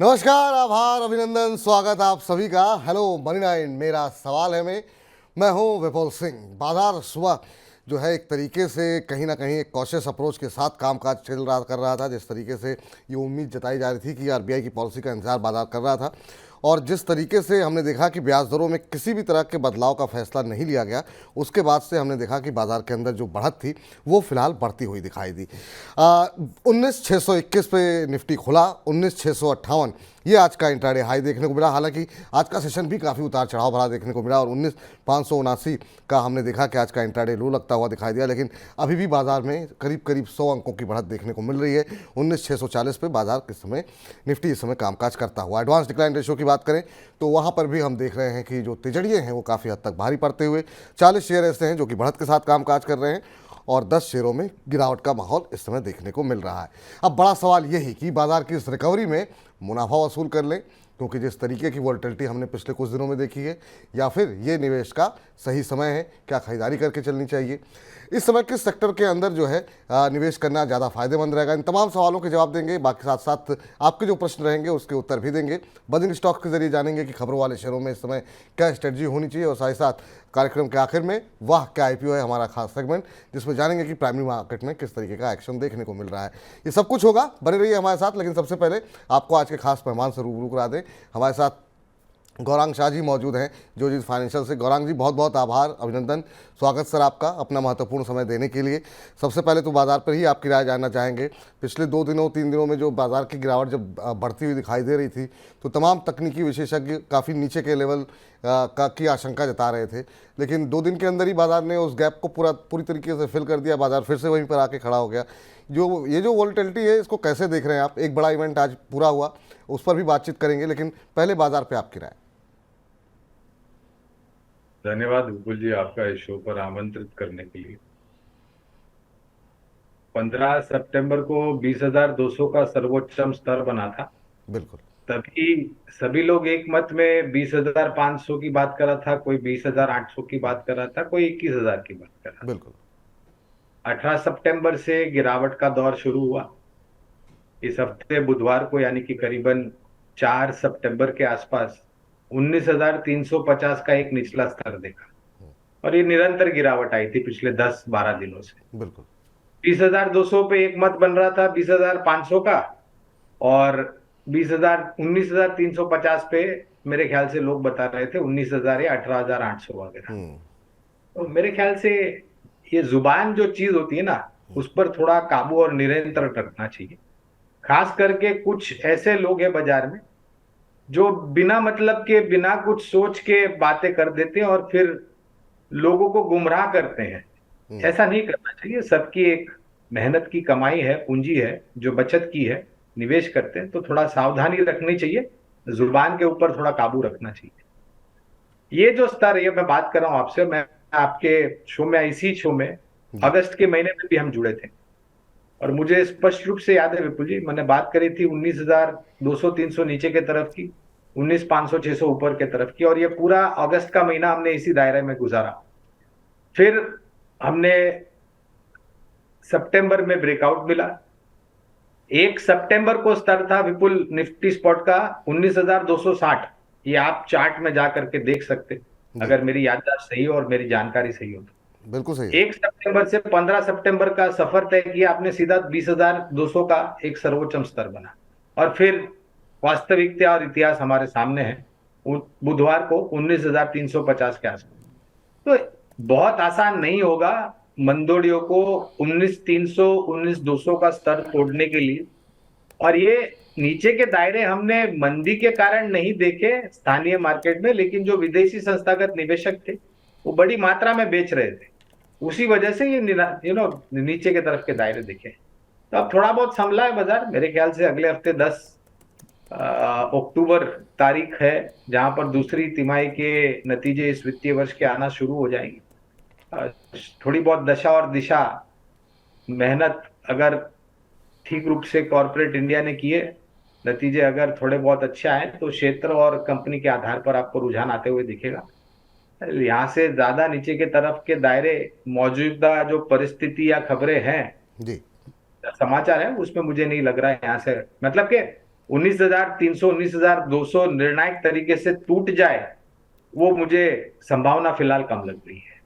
नमस्कार, आभार, अभिनंदन, स्वागत आप सभी का। हेलो मनी नाइन, मेरा सवाल है मैं हूं विपुल सिंह। बाजार सुबह जो है एक तरीके से कहीं ना कहीं एक कॉशियस अप्रोच के साथ कामकाज कर रहा था। जिस तरीके से ये उम्मीद जताई जा रही थी कि आरबीआई की पॉलिसी का इंतजार बाजार कर रहा था, और जिस तरीके से हमने देखा कि ब्याज दरों में किसी भी तरह के बदलाव का फैसला नहीं लिया गया, उसके बाद से हमने देखा कि बाजार के अंदर जो बढ़त थी वो फिलहाल बढ़ती हुई दिखाई दी। 19,621 पे निफ्टी खुला, 19,658 ये आज का इंट्राडे हाई देखने को मिला। हालांकि आज का सेशन भी काफ़ी उतार चढ़ाव भरा देखने को मिला और 19,579 का हमने देखा कि आज का इंट्राडे लो लगता हुआ दिखाई दिया। लेकिन अभी भी बाजार में करीब करीब 100 अंकों की बढ़त देखने को मिल रही है। 19,640 पे बाजार इस समय निफ्टी इस समय कामकाज करता हुआ। एडवांस डिक्लाइन रेशियो की बात करें तो वहाँ पर भी हम देख रहे हैं कि जो तिजड़िए हैं वो काफ़ी हद तक भारी पड़ते हुए। 40 शेयर ऐसे हैं जो कि बढ़त के साथ कामकाज कर रहे हैं और 10 शेयरों में गिरावट का माहौल इस समय देखने को मिल रहा है। अब बड़ा सवाल यही कि बाजार की इस रिकवरी में मुनाफा वसूल कर लें, क्योंकि जिस तरीके की वॉलेटिलिटी हमने पिछले कुछ दिनों में देखी है, या फिर ये निवेश का सही समय है, क्या खरीदारी करके चलनी चाहिए, इस समय किस सेक्टर के अंदर जो है निवेश करना ज़्यादा फायदेमंद रहेगा, इन तमाम सवालों के जवाब देंगे। बाकी साथ साथ आपके जो प्रश्न रहेंगे उसके उत्तर भी देंगे। बजिंग स्टॉक के जरिए जानेंगे कि खबरों वाले शेयरों में इस समय क्या स्ट्रेटजी होनी चाहिए, और साथ ही साथ कार्यक्रम के आखिर में वाह क्या आईपीओ है, हमारा खास सेगमेंट, जिसमें जानेंगे कि प्राइमरी मार्केट में किस तरीके का एक्शन देखने को मिल रहा है। ये सब कुछ होगा, बने रहिए हमारे साथ। लेकिन सबसे पहले आपको आज के खास मेहमान से रूबरू करा दें। हमारे साथ गौरांग शाह जी मौजूद हैं, जो जी फाइनेंशियल से। गौरांग जी, बहुत बहुत आभार, अभिनंदन, स्वागत सर आपका अपना महत्वपूर्ण समय देने के लिए। सबसे पहले तो बाजार पर ही आपकी राय जानना चाहेंगे। पिछले 2 3 दिनों में जो बाजार की गिरावट जब बढ़ती हुई दिखाई दे रही थी, तो तमाम तकनीकी विशेषज्ञ काफ़ी नीचे के लेवल की आशंका जता रहे थे। लेकिन 2 दिन के अंदर ही बाजार ने उस गैप को पूरी तरीके से फिल कर दिया। बाजार फिर से वहीं पर आके खड़ा हो गया। ये जो वॉलेटिलिटी है, इसको कैसे देख रहे हैं आप? एक बड़ा इवेंट आज पूरा हुआ, उस पर भी बातचीत करेंगे, लेकिन पहले बाजार पे आपकी राय। धन्यवाद विपुल जी, आपका इस शो पर आमंत्रित करने के लिए। 15 सितंबर को 20,200 का सर्वोच्चम स्तर बना था। बिल्कुल। तभी सभी लोग एक मत में 20,500 की बात कर रहा था, कोई 20,800 की बात कर रहा था, कोई 21,000 की बात कर रहा बिल्कुल। था। 18 सितंबर से गिरावट का दौर शुरू हुआ। इस हफ्ते बुधवार को यानी कि करीबन 4 सितंबर के आसपास 19,350 का एक निचला स्तर देखा, और ये निरंतर गिरावट आई थी पिछले 10-12 दिनों से। बिल्कुल। 20,200 पे एक मत बन रहा था 20,500 का, और 19,350 पे मेरे ख्याल से लोग बता रहे थे 19,000 या 18,800 वगैरह। तो मेरे ख्याल से ये जुबान जो चीज होती है ना, उस पर थोड़ा काबू और निरंतर रखना चाहिए। खास करके कुछ ऐसे लोग हैं बाजार में जो बिना मतलब के, बिना कुछ सोच के बातें कर देते हैं और फिर लोगों को गुमराह करते हैं। ऐसा नहीं करना चाहिए। सबकी एक मेहनत की कमाई है, पूंजी है, जो बचत की है, निवेश करते हैं, तो थोड़ा सावधानी रखनी चाहिए, जुबान के ऊपर थोड़ा काबू रखना चाहिए। ये जो स्तर है, मैं बात कर रहा हूं आपसे, मैं आपके शो में, इसी शो में अगस्त के महीने में भी हम जुड़े थे, और मुझे स्पष्ट रूप से याद है विपुल जी, मैंने बात करी थी 19,200-300 नीचे के तरफ की, 19,500-600 ऊपर के तरफ की, और ये पूरा अगस्त का महीना हमने इसी दायरे में गुजारा। फिर हमने सितंबर में ब्रेकआउट मिला। 1 सितंबर को स्तर था विपुल निफ्टी स्पॉट का 19,260। ये आप चार्ट में जाकर के देख सकते, अगर मेरी याददाश्त सही हो और मेरी जानकारी सही हो तो। बिल्कुल सही है। 1 सितंबर से 15 सितंबर का सफर तय किया आपने सीधा, 20,200 का एक सर्वोच्चम स्तर बना, और फिर वास्तविकता और इतिहास हमारे सामने है। बुधवार को 19,350 के आसपास। तो बहुत आसान नहीं होगा मंदोड़ियों को 19,300 19,200 का स्तर तोड़ने के लिए, और ये नीचे के दायरे हमने मंदी के कारण नहीं देखे स्थानीय मार्केट में, लेकिन जो विदेशी संस्थागत निवेशक थे वो बड़ी मात्रा में बेच रहे थे, उसी वजह से ये नीचे के तरफ के दायरे दिखे। तो अब थोड़ा बहुत संभला है बाजार। मेरे ख्याल से अगले हफ्ते 10 अक्टूबर तारीख है, जहां पर दूसरी तिमाही के नतीजे इस वित्तीय वर्ष के आना शुरू हो जाएंगे। थोड़ी बहुत दशा और दिशा, मेहनत अगर ठीक रूप से कॉर्पोरेट इंडिया ने किए, नतीजे अगर थोड़े बहुत अच्छे आए, तो क्षेत्र और कंपनी के आधार पर आपको रुझान आते हुए दिखेगा। यहाँ से ज्यादा नीचे के तरफ के दायरे, मौजूदा जो परिस्थिति या खबरें हैं, जी। समाचार है, उसमें मुझे नहीं लग रहा है यहाँ से, मतलब कि 19,300 19,200 निर्णायक तरीके से टूट जाए, वो मुझे संभावना फिलहाल कम लग रही है।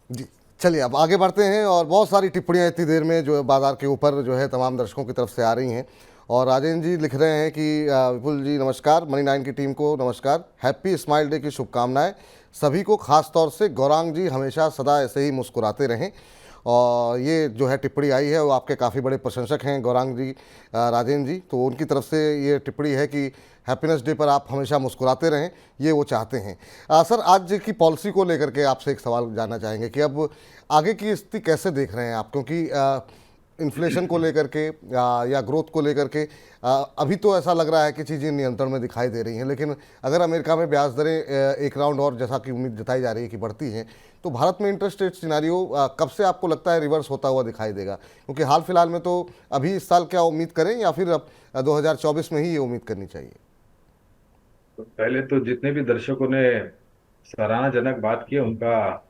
जी, चलिए अब आगे बढ़ते हैं। और बहुत सारी टिप्पणियां इतनी देर में जो है बाजार के ऊपर जो है तमाम दर्शकों की तरफ से आ रही हैं। और राजेंद्र जी लिख रहे हैं कि विपुल जी नमस्कार, मनी 9 की टीम को नमस्कार, हैप्पी स्माइल डे की शुभकामनाएं सभी को, खास तौर से गौरांग जी हमेशा सदा ऐसे ही मुस्कुराते रहें। और ये जो है टिप्पणी आई है वो आपके काफ़ी बड़े प्रशंसक हैं गौरांग जी, राजेंद्र जी, तो उनकी तरफ से ये टिप्पणी है कि हैप्पीनेस डे पर आप हमेशा मुस्कुराते रहें, ये वो चाहते हैं। सर, आज की पॉलिसी को लेकर के आपसे एक सवाल जानना चाहेंगे कि अब आगे की स्थिति कैसे देख रहे हैं आप, क्योंकि इन्फ्लेशन को लेकर के या ग्रोथ को लेकर के अभी तो ऐसा लग रहा है कि चीज़ें नियंत्रण में दिखाई दे रही हैं, लेकिन अगर अमेरिका में ब्याज दरें एक राउंड और जैसा कि उम्मीद जताई जा रही है कि बढ़ती हैं, तो भारत में इंटरेस्ट रेट सिनारियो कब से आपको लगता है रिवर्स होता हुआ दिखाई देगा? क्योंकि हाल फिलहाल में तो अभी इस साल क्या उम्मीद करें या फिर अब 2024 में ही ये उम्मीद करनी चाहिए? तो पहले तो जितने भी दर्शकों ने सराहनाजनक बात की है, उनका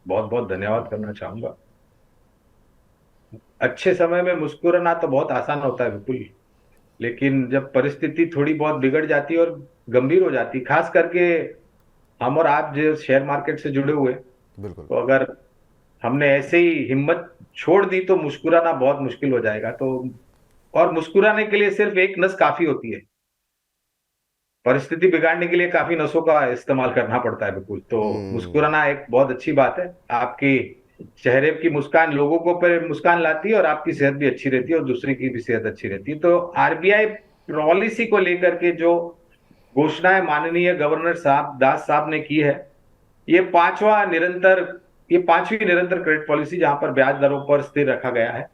बहुत बहुत धन्यवाद करना चाहूंगा। अच्छे समय में मुस्कुराना तो बहुत आसान होता है विपुल, लेकिन जब परिस्थिति थोड़ी बहुत बिगड़ जाती है और गंभीर हो जाती, खास करके हम और आप जो शेयर मार्केट से जुड़े हुए, बिल्कुल। तो अगर हमने ऐसे ही हिम्मत छोड़ दी तो मुस्कुराना बहुत मुश्किल हो जाएगा। तो और मुस्कुराने के लिए सिर्फ एक नस काफी होती है, परिस्थिति बिगाड़ने के लिए काफी नसों का इस्तेमाल करना पड़ता है बिल्कुल। तो हम्म। मुस्कुराना एक बहुत अच्छी बात है। आपकी चेहरे की मुस्कान लोगों को पर मुस्कान लाती है और आपकी सेहत भी अच्छी रहती है और दूसरे की भी सेहत अच्छी रहती है। तो आरबीआई पॉलिसी को लेकर के जो घोषणाएं माननीय गवर्नर साहब दास साहब ने की है, ये ये पांचवी निरंतर क्रेडिट पॉलिसी जहां पर ब्याज दरों पर स्थिर रखा गया है।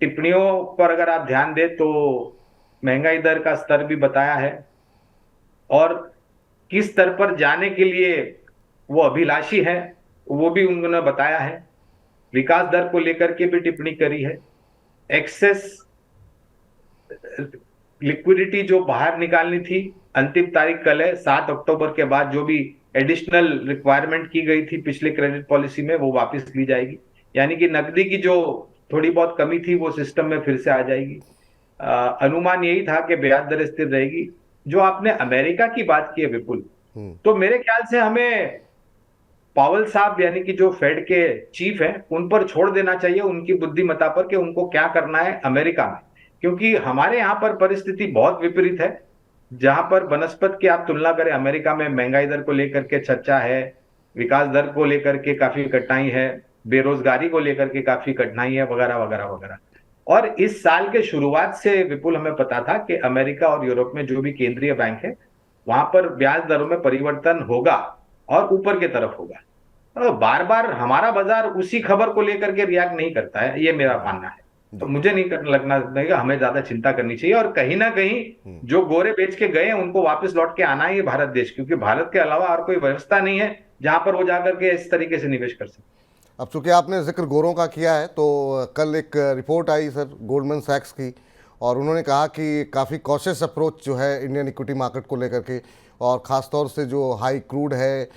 टिप्पणियों पर अगर आप ध्यान दें तो महंगाई दर का स्तर भी बताया है और किस स्तर पर जाने के लिए वो अभिलाषी है वो भी उन्होंने बताया है। विकास दर को लेकर के भी टिप्पणी करी है। एक्सेस लिक्विडिटी जो बाहर निकालनी थी, अंतिम तारीख कल है, 7 अक्टूबर के बाद जो भी एडिशनल रिक्वायरमेंट की गई थी पिछले क्रेडिट पॉलिसी में, वो वापस ली जाएगी। यानी कि नकदी की जो थोड़ी बहुत कमी थी वो सिस्टम में फिर से आ जाएगी। अनुमान यही था कि ब्याज दर स्थिर रहेगी। जो आपने अमेरिका की बात की है विपुल, तो मेरे ख्याल से हमें पावल साहब यानी कि जो फेड के चीफ हैं उन पर छोड़ देना चाहिए, उनकी बुद्धिमत्ता पर कि उनको क्या करना है अमेरिका में। क्योंकि हमारे यहाँ पर परिस्थिति बहुत विपरीत है। जहां पर बनस्पत की आप तुलना करें, अमेरिका में महंगाई दर को लेकर के चर्चा है, विकास दर को लेकर के काफी कठिनाई है, बेरोजगारी को लेकर के काफी कठिनाई है, वगैरह वगैरह वगैरह। और इस साल के शुरुआत से विपुल हमें पता था कि अमेरिका और यूरोप में जो भी केंद्रीय बैंक है वहां पर ब्याज दरों में परिवर्तन होगा और ऊपर की तरफ होगा। बार बार हमारा बाजार उसी खबर को लेकर के रिएक्ट नहीं करता है, ये मेरा मानना है। तो जी। मुझे नहीं करना लगना लगेगा, हमें ज्यादा चिंता करनी चाहिए और कहीं ना कहीं जो गोरे बेच के गए हैं उनको वापस लौट के आना ही भारत देश, क्योंकि भारत के अलावा और कोई व्यवस्था नहीं है जहां पर वो जाकर के इस तरीके से निवेश कर सकते। अब चूंकि आपने जिक्र गोरों का किया है, तो कल एक रिपोर्ट आई सर गोल्डमैन सैक्स की, और उन्होंने कहा कि काफ़ी कॉशियस अप्रोच जो है इंडियन इक्विटी मार्केट को लेकर के, और ख़ास तौर से जो हाई क्रूड है,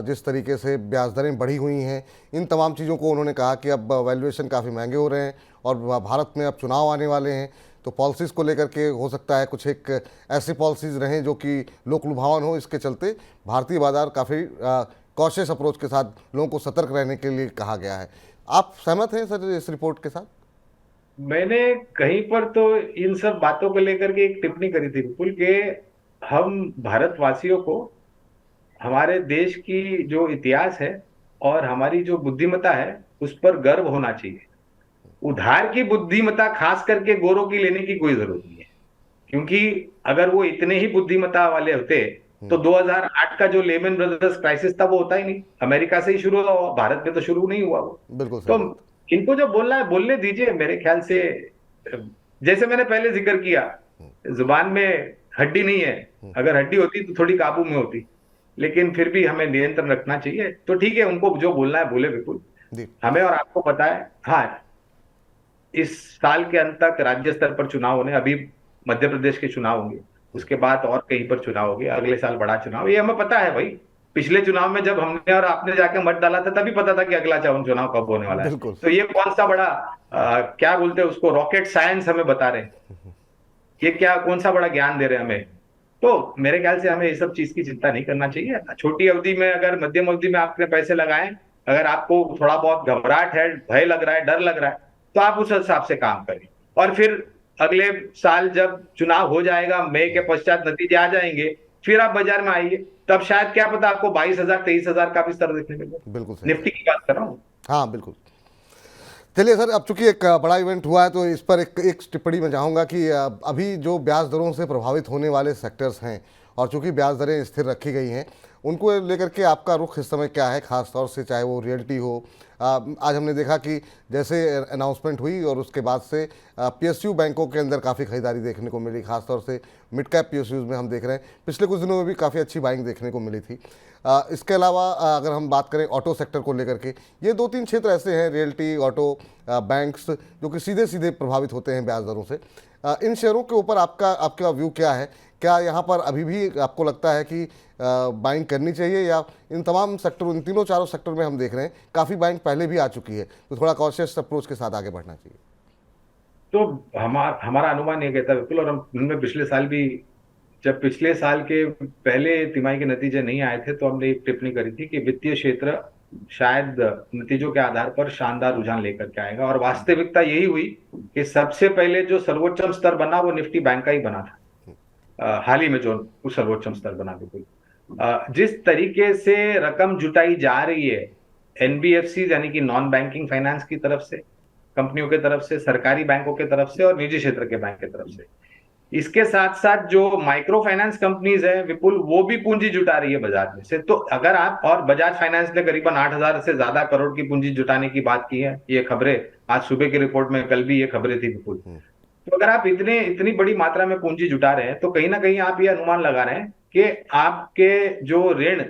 जिस तरीके से ब्याज दरें बढ़ी हुई हैं, इन तमाम चीज़ों को उन्होंने कहा कि अब वैल्यूएशन काफ़ी महंगे हो रहे हैं और भारत में अब चुनाव आने वाले हैं, तो पॉलिसीज़ को लेकर के हो सकता है कुछ एक ऐसी पॉलिसीज़ रहें जो कि लोक लुभावन हो। इसके चलते भारतीय बाजार काफ़ी कॉशियस अप्रोच के साथ लोगों को सतर्क रहने के लिए कहा गया है। आप सहमत हैं सर इस रिपोर्ट के साथ? मैंने कहीं पर तो इन सब बातों को लेकर के एक टिप्पणी करी थी विपुल के, हम भारतवासियों को हमारे देश की जो इतिहास है और हमारी जो बुद्धिमत्ता है उस पर गर्व होना चाहिए। उधार की बुद्धिमत्ता खास करके गोरों की लेने की कोई जरूरत नहीं है, क्योंकि अगर वो इतने ही बुद्धिमत्ता वाले होते तो 2008 का जो लेमन ब्रदर्स क्राइसिस था वो होता ही नहीं, अमेरिका से ही शुरू हुआ, भारत में तो शुरू नहीं हुआ वो। बिल्कुल तो सही बात। इनको जो बोलना है बोलने दीजिए। मेरे ख्याल से जैसे मैंने पहले जिक्र किया, जुबान में हड्डी नहीं है, अगर हड्डी होती तो थोड़ी काबू में होती, लेकिन फिर भी हमें नियंत्रण रखना चाहिए। तो ठीक है, उनको जो बोलना है बोले बिल्कुल। जी। हमें और आपको पता है, हाँ, इस साल के अंत तक राज्य स्तर पर चुनाव होने, अभी मध्य प्रदेश के चुनाव होंगे, उसके बाद और कहीं पर चुनाव होंगे, अगले साल बड़ा चुनाव, ये हमें पता है भाई। पिछले चुनाव में जब हमने और आपने जाके मत डाला था तभी पता था कि अगला चुनाव कब होने वाला है। बिल्कुल। तो ये कौन सा बड़ा क्या बोलते हैं उसको, रॉकेट साइंस हमें बता रहे हैं। ये क्या कौन सा बड़ा ज्ञान दे रहे हैं हमें। तो मेरे ख्याल से हमें ये सब चीज की चिंता नहीं करना चाहिए। छोटी अवधि में अगर मध्यम अवधि में आपने पैसे लगाए, अगर आपको थोड़ा बहुत घबराहट है, भय लग रहा है, डर लग रहा है, तो आप उस हिसाब से काम करें। और फिर अगले साल जब चुनाव हो जाएगा, मई के पश्चात नतीजे आ जाएंगे, फिर आप बाजार में आइए, तब शायद क्या पता आपको 22,000 23,000 का भी स्तर देखने मिले। बिल्कुल सही निफ्टी कहा। की बात कर रहा हूँ। हाँ बिल्कुल। चलिए सर, अब चूंकि एक बड़ा इवेंट हुआ है तो इस पर एक टिप्पणी मैं चाहूँगा कि अभी जो ब्याज दरों से प्रभावित होने वाले सेक्टर्स हैं और चूंकि ब्याज दरें स्थिर रखी गई हैं, उनको लेकर के आपका रुख इस समय क्या है, खास तौर से चाहे वो रियल्टी हो। आज हमने देखा कि जैसे अनाउंसमेंट हुई और उसके बाद से पीएसयू बैंकों के अंदर काफ़ी खरीदारी देखने को मिली, खासतौर से मिड कैप पीएसयूज में हम देख रहे हैं पिछले कुछ दिनों में भी काफ़ी अच्छी बाइंग देखने को मिली थी। इसके अलावा अगर हम बात करें ऑटो सेक्टर को लेकर के, ये दो तीन क्षेत्र ऐसे हैं, रियल्टी, ऑटो, बैंक्स, जो कि सीधे सीधे प्रभावित होते हैं ब्याज दरों से। इन शेयरों के ऊपर आपका व्यू क्या है? क्या यहाँ पर अभी भी आपको लगता है कि बाइंग करनी चाहिए, या इन तमाम सेक्टरों, इन तीनों चारों सेक्टर में हम देख रहे हैं काफ़ी बाइंग पहले भी आ चुकी है, तो थोड़ा कॉशियस अप्रोच के साथ आगे बढ़ना चाहिए? तो हमारा अनुमान ये कहता है बिल्कुल, और हमने पिछले साल भी, जब पिछले साल के पहले तिमाही के नतीजे नहीं आए थे, तो हमने एक टिप्पणी करी थी कि वित्तीय क्षेत्र शायद नतीजों के आधार पर शानदार रुझान लेकर के आएगा। और वास्तविकता यही हुई कि सबसे पहले जो सर्वोच्चम स्तर बना वो निफ्टी बैंक का ही बना था। हाल ही में जो सर्वोच्चम स्तर बना, बिल्कुल जिस तरीके से रकम जुटाई जा रही है एनबीएफसी यानी कि नॉन बैंकिंग फाइनेंस की तरफ से, कंपनियों के तरफ से, सरकारी बैंकों के तरफ से और निजी क्षेत्र के बैंक के तरफ से, इसके साथ साथ जो माइक्रो फाइनेंस कंपनीज है विपुल, वो भी पूंजी जुटा रही है बाजार में से। तो अगर आप, और बजाज फाइनेंस ने करीबन 8,000 से ज्यादा करोड़ की पूंजी जुटाने की बात की है, ये खबरें आज सुबह की रिपोर्ट में, कल भी ये खबरें थी विपुल। तो अगर आप इतनी बड़ी मात्रा में पूंजी जुटा रहे हैं, तो कहीं ना कहीं आप ये अनुमान लगा रहे हैं कि आपके जो ऋण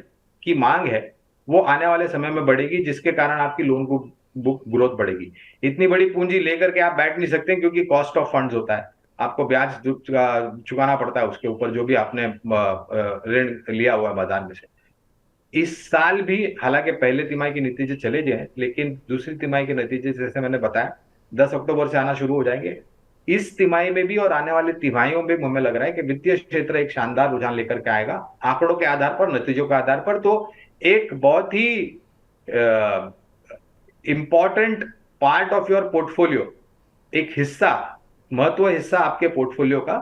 की मांग है वो आने वाले समय में बढ़ेगी, जिसके कारण आपकी लोन बुक ग्रोथ बढ़ेगी। इतनी बड़ी पूंजी लेकर के आप बैठ नहीं सकते, क्योंकि कॉस्ट ऑफ फंड्स होता है, आपको ब्याज चुकाना पड़ता है उसके ऊपर, जो भी आपने ऋण लिया हुआ है बाजार में से। इस साल भी हालांकि पहले तिमाही के नतीजे चले गए, लेकिन दूसरी तिमाही के नतीजे जैसे मैंने बताया 10 अक्टूबर से आना शुरू हो जाएंगे। इस तिमाही में भी और आने वाले तिमाहियों में हमें लग रहा है कि वित्तीय क्षेत्र एक शानदार रुझान लेकर के आएगा, आंकड़ों के आधार पर, नतीजों के आधार पर। तो एक बहुत ही important part of your portfolio, एक हिस्सा, महत्व हिस्सा आपके पोर्टफोलियो का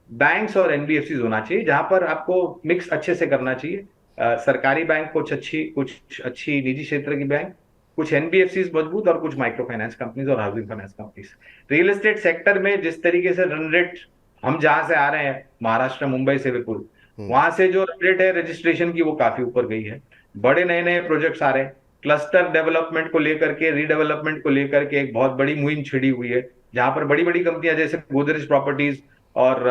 बैंक्स और एनबीएफसी होना चाहिए, जहां पर आपको मिक्स अच्छे से करना चाहिए। सरकारी बैंक कुछ अच्छी निजी क्षेत्र की बैंक, कुछ एनबीएफसी मजबूत, और कुछ माइक्रो फाइनेंस कंपनीज और housing finance companies. Real estate sector में जिस तरीके से रन रेट, हम जहां से आ रहे हैं महाराष्ट्र मुंबई से विपुल, वहां से जो रन रेट है रजिस्ट्रेशन की वो काफी ऊपर गई है। बड़े नए नए प्रोजेक्ट्स आ रहे हैं, क्लस्टर डेवलपमेंट को लेकर के, रीडेवलपमेंट को लेकर के एक बहुत बड़ी मुहिम छिड़ी हुई है, जहां पर बड़ी बड़ी कंपनियां जैसे गोदरेज प्रॉपर्टीज और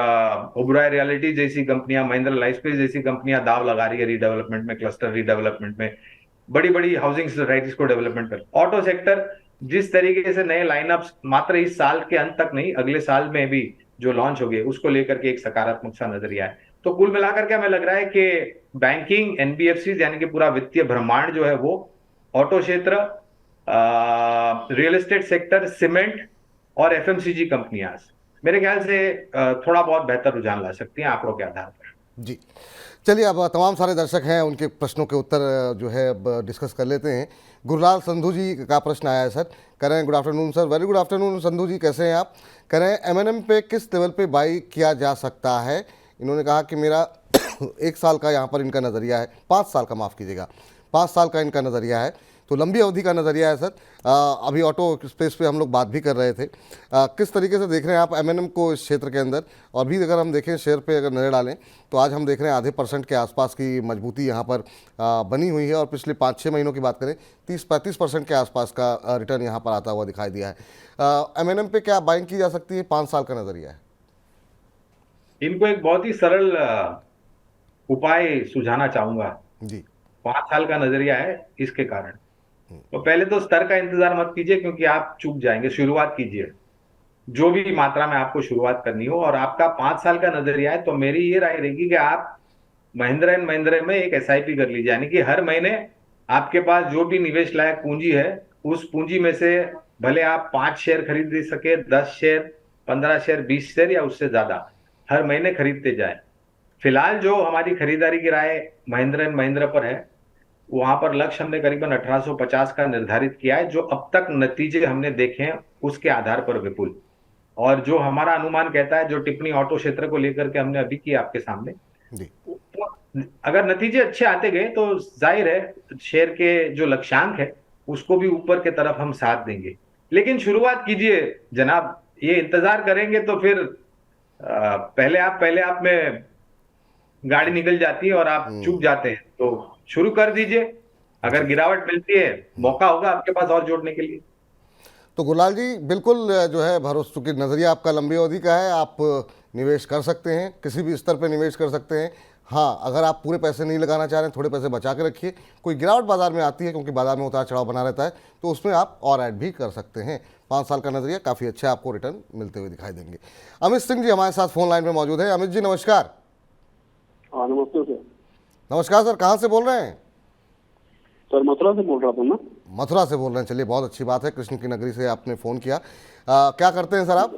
ओबराय रियलिटी जैसी कंपनियां, महिंद्रा लाइफस्पेस जैसी कंपनियां दाव लगा रही है रीडेवलपमेंट में, क्लस्टर रीडेवलपमेंट में, बड़ी बड़ी हाउसिंग सोसाइटीज को डेवलपमेंट कर। ऑटो सेक्टर जिस तरीके से नए लाइनअप्स मात्र इस साल के अंत तक नहीं, अगले साल में भी जो लॉन्च हो गए, उसको लेकर के एक सकारात्मक सा नजरिया है। तो कुल मिलाकर के हमें लग रहा है कि बैंकिंग, एनबीएफसी यानी कि पूरा वित्तीय ब्रह्मांड जो है वो, ऑटो क्षेत्र, रियल एस्टेट सेक्टर, सीमेंट और एफएमसीजी कंपनियां मेरे ख्याल से थोड़ा बहुत बेहतर रुझान ला सकती हैं आंकड़ों के आधार पर। जी, चलिए, अब तमाम सारे दर्शक हैं, उनके प्रश्नों के उत्तर जो है अब डिस्कस कर लेते हैं। गुरलाल संधू जी का प्रश्न आया है सर, कह रहे हैं good afternoon sir. Very good afternoon Sandhu ji, कैसे हैं आप? कह रहे हैं एमएनएम पे किस लेवल पे बाई किया जा सकता है? इन्होंने कहा कि मेरा 1 साल का यहाँ पर इनका नज़रिया है, 5 साल का, माफ़ कीजिएगा, 5 साल का इनका नज़रिया है, तो लंबी अवधि का नज़रिया है सर। अभी ऑटो स्पेस पे हम लोग बात भी कर रहे थे, किस तरीके से देख रहे हैं आप एमएनएम को इस क्षेत्र के अंदर? और भी अगर हम देखें शेयर पे, अगर नज़र डालें तो आज हम देख रहे हैं आधे % के आसपास की मजबूती यहाँ पर बनी हुई है, और पिछले 5-6 महीनों की बात करें 30-35% के आसपास का रिटर्न यहाँ पर आता हुआ दिखाई दिया है। एमएनएम पे क्या बाइंग की जा सकती है? 5 साल का नज़रिया है। इनको एक बहुत ही सरल उपाय सुझाना चाहूंगा जी, 5 साल का नजरिया है इसके कारण। तो पहले तो स्तर का इंतजार मत कीजिए, क्योंकि आप चूक जाएंगे। शुरुआत कीजिए, जो भी मात्रा में आपको शुरुआत करनी हो, और आपका 5 साल का नजरिया है, तो मेरी ये राय रहेगी कि आप महिंद्रा एंड महिंद्रा में एक एसआईपी कर लीजिए, यानी कि हर महीने आपके पास जो भी निवेश लायक पूंजी है, उस पूंजी में से भले आप 5 शेयर खरीद सके, 10 शेयर, 15 शेयर, 20 शेयर या उससे ज्यादा, हर महीने खरीदते जाए। फिलहाल जो हमारी खरीदारी की राय महिंद्रा एंड महिंद्रा पर है, वहां पर लक्ष्य हमने करीबन 1850 का निर्धारित किया है, जो अब तक नतीजे हमने देखे हैं उसके आधार पर विपुल। और जो हमारा अनुमान कहता है, जो टिप्पणी ऑटो क्षेत्र को लेकर के हमने अभी की आपके सामने, जी। तो अगर नतीजे अच्छे आते गए तो जाहिर है शेयर के जो लक्ष्यांक है उसको भी ऊपर के तरफ हम साथ देंगे। लेकिन शुरुआत कीजिए जनाब, ये इंतजार करेंगे तो फिर पहले आप में गाड़ी निकल जाती है और आप चूक जाते हैं। तो शुरू कर दीजिए, अगर गिरावट मिलती है मौका होगा आपके पास और जोड़ने के लिए। तो गुलाल जी बिल्कुल जो है भरोसा, चूंकि नज़रिया आपका लंबी अवधि का है, आप निवेश कर सकते हैं, किसी भी स्तर पर निवेश कर सकते हैं। हाँ, अगर आप पूरे पैसे नहीं लगाना चाह रहे हैं, थोड़े पैसे बचा के रखिए। कोई गिरावट बाजार में आती है, क्योंकि बाजार में उतार चढ़ाव बना रहता है, तो उसमें आप और ऐड भी कर सकते हैं। 5 साल का नज़रिया काफ़ी अच्छा आपको रिटर्न मिलते हुए दिखाई देंगे। अमित सिंह जी हमारे साथ फोन लाइन में मौजूद है। अमित जी नमस्कार। हाँ नमस्ते सर। नमस्कार सर, कहाँ से बोल रहे हैं? सर मथुरा से बोल रहा था मैं। मथुरा से बोल रहे हैं, चलिए बहुत अच्छी बात है, कृष्ण की नगरी से आपने फ़ोन किया। क्या करते हैं सर आप?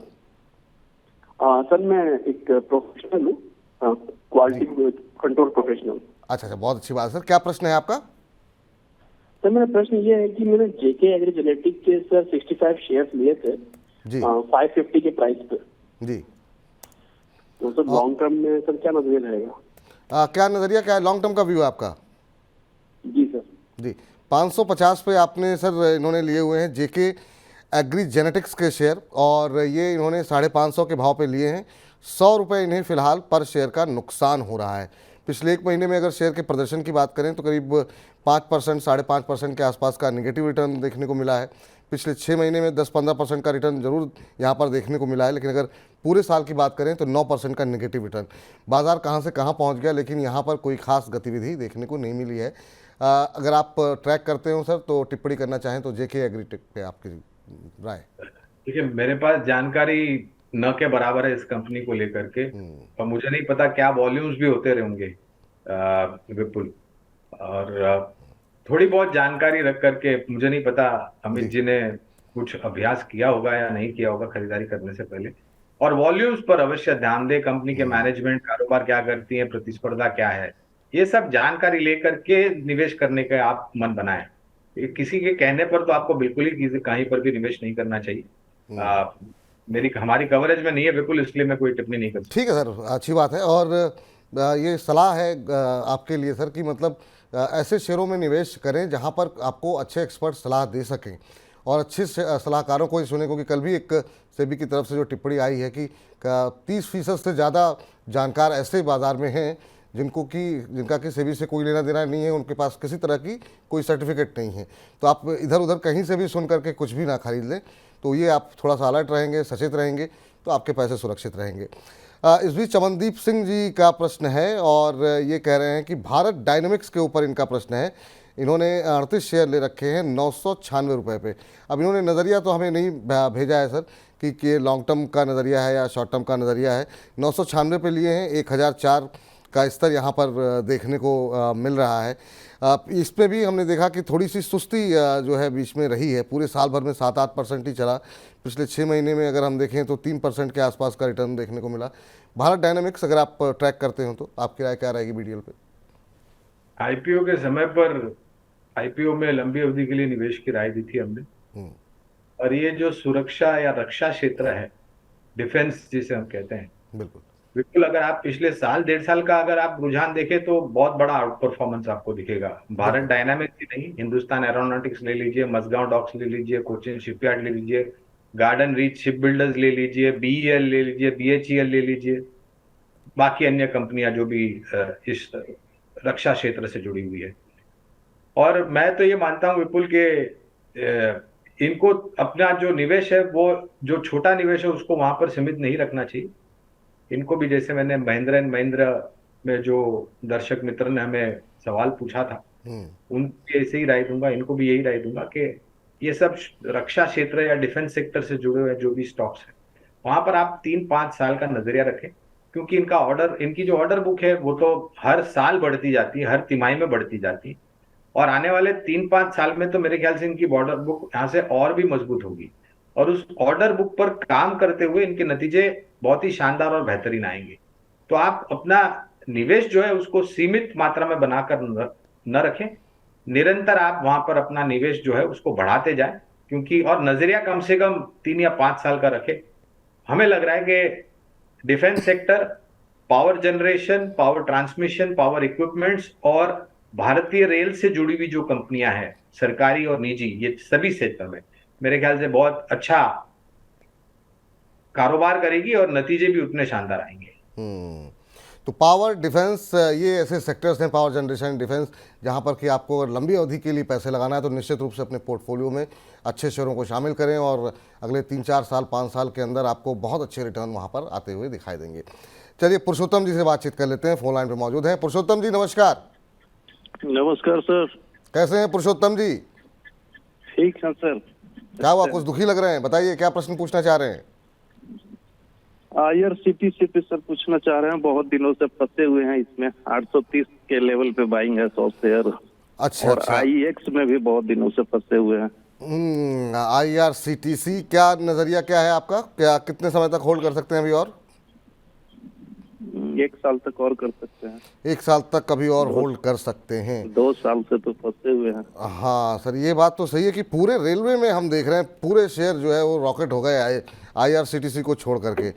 सर मैं एक प्रोफेशनल हूँ, क्वालिटी कंट्रोल प्रोफेशनल। अच्छा अच्छा, बहुत अच्छी बात है सर। क्या प्रश्न है आपका? सर मेरा प्रश्न ये है कि मैंने जेके एग्री जेनेटिक के सर 65 शेयर्स लिए थे जी 550 के प्राइस पे। जी। तो सर लॉन्ग टर्म में सर क्या नजरिया रहेगा? क्या नज़रिया, क्या लॉन्ग टर्म का व्यू है आपका? जी सर। जी 550 पे आपने सर इन्होंने लिए हुए हैं जेके एग्री जेनेटिक्स के शेयर, और ये इन्होंने 550 के भाव पे लिए हैं। 100 रुपये इन्हें फ़िलहाल पर शेयर का नुकसान हो रहा है। पिछले एक महीने में अगर शेयर के प्रदर्शन की बात करें तो करीब 5%, 5.5% के आसपास का नेगेटिव रिटर्न देखने को मिला है। पिछले 6 महीने में 10-15% का रिटर्न जरूर यहाँ पर देखने को मिला है, लेकिन अगर पूरे साल की बात करें तो 9% का नेगेटिव रिटर्न। बाजार कहाँ से कहाँ पहुँच गया, लेकिन यहाँ पर कोई खास गतिविधि देखने को नहीं मिली है। अगर आप ट्रैक करते हो सर तो टिप्पणी करना चाहें तो जेके एग्रीटेक पे आपकी राय। देखिए, मेरे पास जानकारी न के बराबर है इस कंपनी को लेकर के, और मुझे नहीं पता क्या वॉल्यूम्स भी होते रहेंगे विपुल। और थोड़ी बहुत जानकारी रख करके, मुझे नहीं पता अमित जी ने कुछ अभ्यास किया होगा या नहीं किया होगा खरीदारी करने से पहले। और वॉल्यूम्स पर अवश्य ध्यान दे, कंपनी के मैनेजमेंट कारोबार क्या करती है, प्रतिस्पर्धा क्या है, ये सब जानकारी लेकर के निवेश करने का आप मन बनाएं। किसी के कहने पर तो आपको बिल्कुल ही कहीं पर भी निवेश नहीं करना चाहिए। हमारी कवरेज में नहीं है बिल्कुल, इसलिए मैं कोई टिप्पणी नहीं कर सकता। ठीक है सर, अच्छी बात है। और ये सलाह है आपके लिए सर कि मतलब ऐसे शेयरों में निवेश करें जहां पर आपको अच्छे एक्सपर्ट सलाह दे सकें, और अच्छे सलाहकारों को ही सुने, क्योंकि कल भी एक सेबी की तरफ से जो टिप्पणी आई है कि 30% से ज़्यादा जानकार ऐसे बाज़ार में हैं जिनका कि सेबी से कोई लेना देना नहीं है, उनके पास किसी तरह की कोई सर्टिफिकेट नहीं है। तो आप इधर उधर कहीं से भी सुन करके कुछ भी ना खरीद लें। तो ये आप थोड़ा सा अलर्ट रहेंगे, सचेत रहेंगे, तो आपके पैसे सुरक्षित रहेंगे। इस बीच चमनदीप सिंह जी का प्रश्न है, और ये कह रहे हैं कि भारत डायनेमिक्स के ऊपर इनका प्रश्न है। इन्होंने 38 शेयर ले रखे हैं 996 रुपये पे। अब इन्होंने नज़रिया तो हमें नहीं भेजा है सर कि ये लॉन्ग टर्म का नज़रिया है या शॉर्ट टर्म का नज़रिया है। 996 पे लिए हैं, 1004 का स्तर यहाँ पर देखने को मिल रहा है। इसमें भी हमने देखा कि थोड़ी सी सुस्ती जो है बीच में रही है। पूरे साल भर में 7-8% ही चला। पिछले 6 महीने में अगर हम देखें तो 3% के आसपास का रिटर्न देखने को मिला। भारत डायनेमिक्स अगर आप ट्रैक करते हो तो आपकी राय क्या रहेगी बीडीएल पे? आईपीओ के समय पर आईपीओ में लंबी अवधि के लिए निवेश की राय दी थी हमने। और ये जो सुरक्षा या रक्षा क्षेत्र है, डिफेंस जिसे हम कहते हैं, बिल्कुल अगर आप पिछले साल 1.5 साल का अगर आप रुझान देखें तो बहुत बड़ा आउट परफॉर्मेंस आपको दिखेगा। भारत डायनामिक्स ही नहीं, हिंदुस्तान एरोनॉटिक्स ले लीजिए, मझगांव डॉक्स ले लीजिए, कोचिन शिपयार्ड ले लीजिए, गार्डन रीच शिप बिल्डर्स ले लीजिए, बीईएल ले लीजिए, बीएचईएल ले लीजिए, बाकी अन्य कंपनियां जो भी इस रक्षा क्षेत्र से जुड़ी हुई है। और मैं तो ये मानता हूं विपुल के इनको अपना जो निवेश है, वो जो छोटा निवेश है उसको वहां पर सीमित नहीं रखना चाहिए। इनको भी, जैसे मैंने महिंद्रा एंड महिंद्रा में जो दर्शक मित्र ने हमें सवाल पूछा था, उनकी ऐसे ही राय दूंगा, इनको भी यही राय दूंगा कि ये सब रक्षा क्षेत्र या डिफेंस सेक्टर से जुड़े हुए जो भी स्टॉक्स हैं, वहां पर आप 3-5 साल का नजरिया रखें, क्योंकि इनकी जो ऑर्डर बुक है वो तो हर साल बढ़ती जाती है, हर तिमाही में बढ़ती जाती है। और आने वाले 3-5 साल में तो मेरे ख्याल से इनकी ऑर्डर बुक यहाँ से और भी मजबूत होगी। और उस ऑर्डर बुक पर काम करते हुए इनके नतीजे बहुत ही शानदार और बेहतरीन आएंगे। तो आप अपना निवेश जो है उसको सीमित मात्रा में बनाकर न रखें, निरंतर आप वहां पर अपना निवेश जो है उसको बढ़ाते जाएं, क्योंकि और नजरिया कम से कम 3 या 5 साल का रखें। हमें लग रहा है कि defence sector, power generation, power transmission, power equipments और भारतीय रेल से जुड़ी हुई जो कंपनियां हैं, सरकारी और निजी, ये सभी क्षेत्र में मेरे ख्याल से बहुत अच्छा कारोबार करेगी और नतीजे भी उतने शानदार आएंगे। तो पावर, डिफेंस, ये ऐसे सेक्टर्स हैं, पावर जनरेशन, डिफेंस, जहां पर कि आपको अगर लंबी अवधि के लिए पैसे लगाना है तो निश्चित रूप से अपने पोर्टफोलियो में अच्छे शेयरों को शामिल करें और अगले 3-4 साल 5 साल के अंदर आपको बहुत अच्छे रिटर्न वहां पर आते हुए दिखाई देंगे। चलिए पुरुषोत्तम जी से बातचीत कर लेते हैं, फोन लाइन पर मौजूद हैं। पुरुषोत्तम जी नमस्कार। नमस्कार सर। कैसे हैं पुरुषोत्तम जी? ठीक है सर। क्या हुआ, कुछ दुखी लग रहे हैं? बताइए क्या प्रश्न पूछना चाह रहे हैं? IRCTC पे सर पूछना चाह रहे हैं, बहुत दिनों से फंसे हुए हैं इसमें। 830 के लेवल पे बाइंग है 100 शेयर। अच्छा, और अच्छा। IEX में भी बहुत दिनों से फंसे हुए हैं। IRCTC, क्या नजरिया क्या है आपका? क्या कितने समय तक होल्ड कर सकते हैं अभी और? 1 साल तक और कर सकते हैं। 1 साल तक कभी और होल्ड कर सकते हैं। 2 साल से तो फंसे हुए हैं। हाँ सर, ये बात तो सही है कि पूरे रेलवे में हम देख रहे हैं पूरे शेयर जो है वो रॉकेट हो गए IRCTC को छोड़ करके।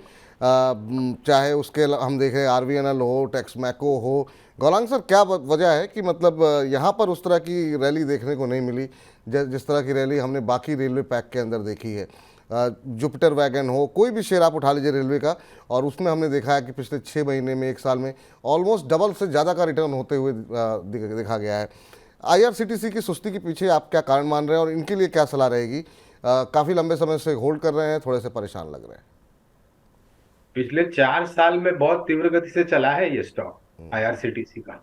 चाहे उसके हम देखें RVNL हो, टेक्समैको हो। गौलांग सर, क्या वजह है कि मतलब यहाँ पर उस तरह की रैली देखने को नहीं मिली जिस तरह की रैली हमने बाकी रेलवे पैक के अंदर देखी है? जुपिटर वैगन हो, कोई भी शेयर आप उठा लीजिए रेलवे का, और उसमें हमने देखा है कि पिछले 6 महीने में 1 साल में ऑलमोस्ट डबल से ज़्यादा का रिटर्न होते हुए देखा गया है। IRCTC की सुस्ती के पीछे आप क्या कारण मान रहे हैं और इनके लिए क्या सलाह रहेगी? काफ़ी लंबे समय से होल्ड कर रहे हैं, थोड़े से परेशान लग रहे हैं। पिछले 4 साल में बहुत तीव्र गति से चला है ये स्टॉक IRCTC का।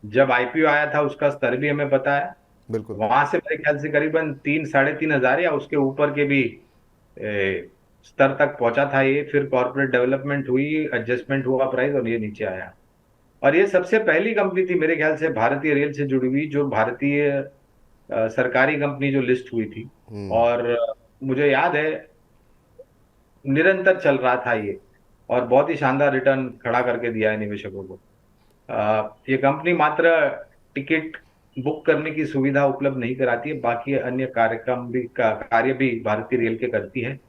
जब IPO आया था उसका स्तर भी हमें पता है, बिल्कुल। वहां से मेरे ख्याल से करीबन 3-3.5 हजार या उसके ऊपर के भी स्तर तक पहुंचा था ये। फिर कॉर्पोरेट डेवलपमेंट हुई, एडजस्टमेंट हुआ प्राइस और ये नीचे आया। और ये सबसे पहली कंपनी थी मेरे ख्याल से भारतीय रेल से जुड़ी हुई जो भारतीय सरकारी कंपनी जो लिस्ट हुई थी। और मुझे याद है निरंतर चल रहा था ये और बहुत ही शानदार रिटर्न खड़ा करके दिया है निवेशकों को। ये कंपनी मात्र टिकट बुक करने की सुविधा उपलब्ध नहीं कराती है, बाकी अन्य कार्य भी भारतीय रेल के करती है।